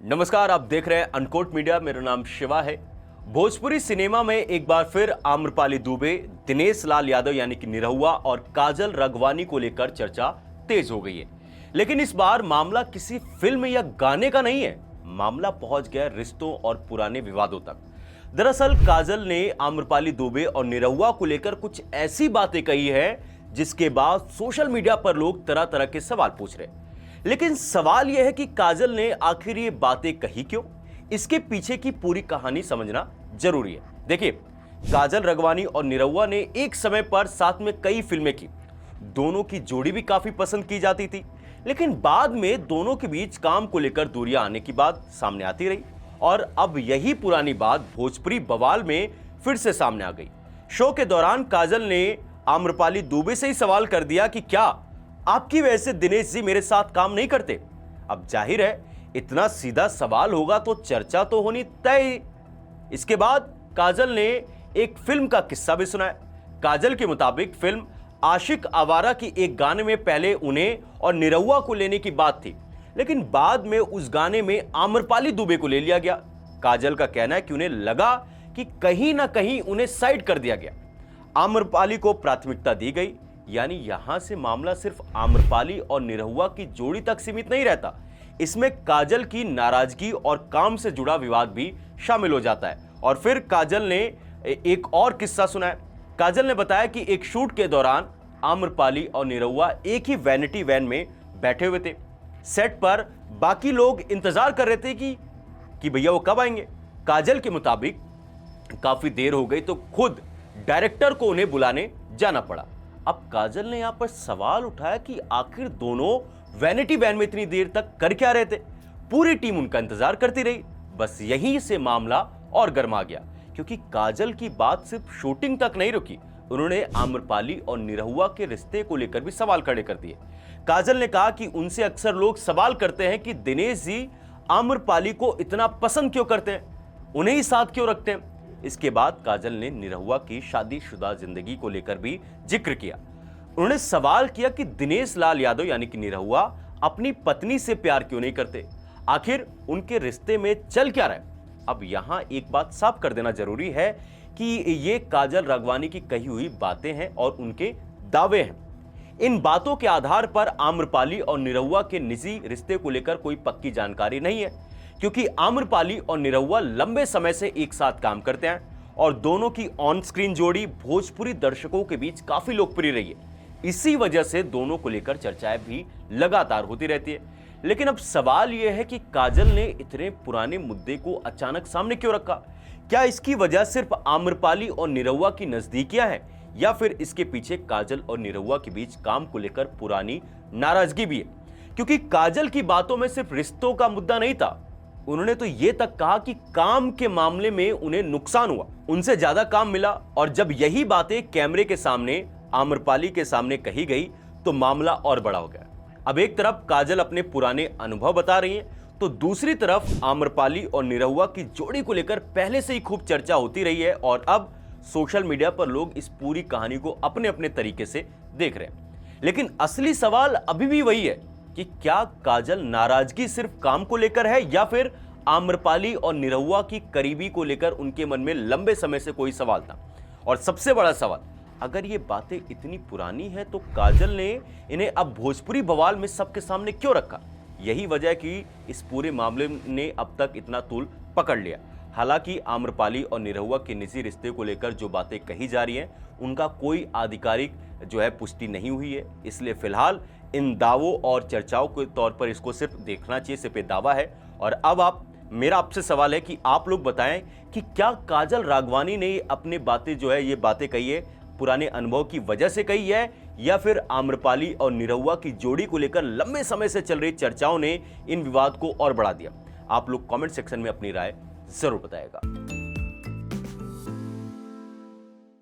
नमस्कार, आप देख रहे हैं अनकोट मीडिया। मेरा नाम शिवा है। भोजपुरी सिनेमा में एक बार फिर आम्रपाली दुबे, दिनेश लाल यादव यानी कि निरहुआ और काजल राघवानी को लेकर चर्चा तेज हो गई है। लेकिन इस बार मामला किसी फिल्म या गाने का नहीं है, मामला पहुंच गया रिश्तों और पुराने विवादों तक। दरअसल काजल ने आम्रपाली दुबे और निरहुआ को लेकर कुछ ऐसी बातें कही है जिसके बाद सोशल मीडिया पर लोग तरह तरह के सवाल पूछ रहे हैं। लेकिन सवाल यह है कि काजल ने आखिर ये बातें कही क्यों? इसके पीछे की पूरी कहानी समझना जरूरी है। देखिए, काजल राघवानी और निरहुआ ने एक समय पर साथ में कई फिल्में की। दोनों की जोड़ी भी काफी पसंद की जाती थी, लेकिन बाद में दोनों के बीच काम को लेकर दूरियां आने की बात सामने आती रही और अब यही पुरानी बात भोजपुरी बवाल में फिर से सामने आ गई। शो के दौरान काजल ने आम्रपाली दुबे से ही सवाल कर दिया कि क्या आपकी वजह से दिनेश जी मेरे साथ काम नहीं करते? अब जाहिर है, इतना सीधा सवाल होगा तो चर्चा तो होनी तय। इसके बाद काजल ने एक फिल्म का किस्सा भी सुनाया। काजल के मुताबिक फिल्म आशिक आवारा की एक गाने में पहले उन्हें और निरहुआ को लेने की बात थी, लेकिन बाद में उस गाने में आम्रपाली दुबे को ले लिया गया। काजल का कहना है कि उन्हें लगा कि कहीं ना कहीं उन्हें साइड कर दिया गया, आम्रपाली को प्राथमिकता दी गई। यानी यहां से मामला सिर्फ आम्रपाली और निरहुआ की जोड़ी तक सीमित नहीं रहता, इसमें काजल की नाराजगी और काम से जुड़ा विवाद भी शामिल हो जाता है। और फिर काजल ने एक और किस्सा सुनाया। काजल ने बताया कि एक शूट के दौरान आम्रपाली और निरहुआ एक ही वैनिटी वैन में बैठे हुए थे। सेट पर बाकी लोग इंतजार कर रहे थे कि भैया वो कब आएंगे। काजल के मुताबिक काफी देर हो गई तो खुद डायरेक्टर को उन्हें बुलाने जाना पड़ा। अब काजल ने यहां पर सवाल उठाया कि आखिर दोनों वैनिटी वैन में इतनी देर तक कर क्या रहे थे? पूरी टीम उनका इंतजार करती रही। बस यहीं से मामला और गर्मा गया, क्योंकि काजल की बात सिर्फ शूटिंग तक नहीं रुकी। उन्होंने आम्रपाली और निरहुआ के रिश्ते को लेकर भी सवाल खड़े कर दिए। काजल ने कहा कि उनसे अक्सर लोग सवाल करते हैं कि दिनेश जी आम्रपाली को इतना पसंद क्यों करते हैं, उन्हें ही साथ क्यों रखते हैं। इसके बाद काजल ने निरहुआ की शादीशुदा जिंदगी को लेकर भी जिक्र किया। उन्होंने सवाल किया कि दिनेश लाल यादव यानी कि निरहुआ अपनी पत्नी से प्यार क्यों नहीं करते, आखिर उनके रिश्ते में चल क्या रहा है। अब यहां एक बात साफ कर देना जरूरी है कि ये काजल राघवानी की कही हुई बातें हैं और उनके दावे हैं। इन बातों के आधार पर आम्रपाली और निरहुआ के निजी रिश्ते को लेकर कोई पक्की जानकारी नहीं है, क्योंकि आम्रपाली और निरहुआ लंबे समय से एक साथ काम करते हैं और दोनों की ऑन स्क्रीन जोड़ी भोजपुरी दर्शकों के बीच काफी लोकप्रिय रही है। इसी वजह से दोनों को लेकर चर्चाएं भी लगातार होती रहती है। लेकिन अब सवाल यह है कि काजल ने इतने पुराने मुद्दे को अचानक सामने क्यों रखा? क्या इसकी वजह सिर्फ आम्रपाली और निरहुआ की नजदीकियां हैं, या फिर इसके पीछे काजल और निरहुआ के बीच काम को लेकर पुरानी नाराजगी भी है? क्योंकि काजल की बातों में सिर्फ रिश्तों का मुद्दा नहीं था, उन्होंने तो यह तक कहा कि काम के मामले में उन्हें नुकसान हुआ, उनसे ज्यादा काम मिला। और जब यही बातें कैमरे के सामने आम्रपाली के सामने कही गई तो मामला और बड़ा हो गया। अब एक तरफ काजल अपने पुराने अनुभव बता रही हैं, तो दूसरी तरफ आम्रपाली और निरहुआ की जोड़ी को लेकर पहले से ही खूब चर्चा होती रही है और अब सोशल मीडिया पर लोग इस पूरी कहानी को अपने अपने तरीके से देख रहे हैं। लेकिन असली सवाल अभी भी वही है कि क्या काजल नाराजगी सिर्फ काम को लेकर है, या फिर आम्रपाली और निरहुआ की करीबी को लेकर उनके मन में लंबे समय से कोई सवाल था। और सबसे बड़ा सवाल, अगर ये बातें इतनी पुरानी हैं तो काजल ने इन्हें अब भोजपुरी बवाल में सबके सामने क्यों रखा? यही वजह है कि इस पूरे मामले ने अब तक इतना तूल पकड़ लिया। हालांकि आम्रपाली और निरहुआ के निजी रिश्ते को लेकर जो बातें कही जा रही हैं, उनका कोई आधिकारिक पुष्टि नहीं हुई है, इसलिए फिलहाल इन दावों और चर्चाओं के तौर पर इसको सिर्फ देखना चाहिए, सिर्फ दावा है। और अब मेरा आपसे सवाल है कि आप लोग बताएं कि क्या काजल राघवानी ने अपनी बातें ये बातें कही है पुराने अनुभव की वजह से कही है, या फिर आम्रपाली और निरहुआ की जोड़ी को लेकर लंबे समय से चल रही चर्चाओं ने इन विवाद को और बढ़ा दिया? आप लोग कमेंट सेक्शन में अपनी राय जरूर बताएगा।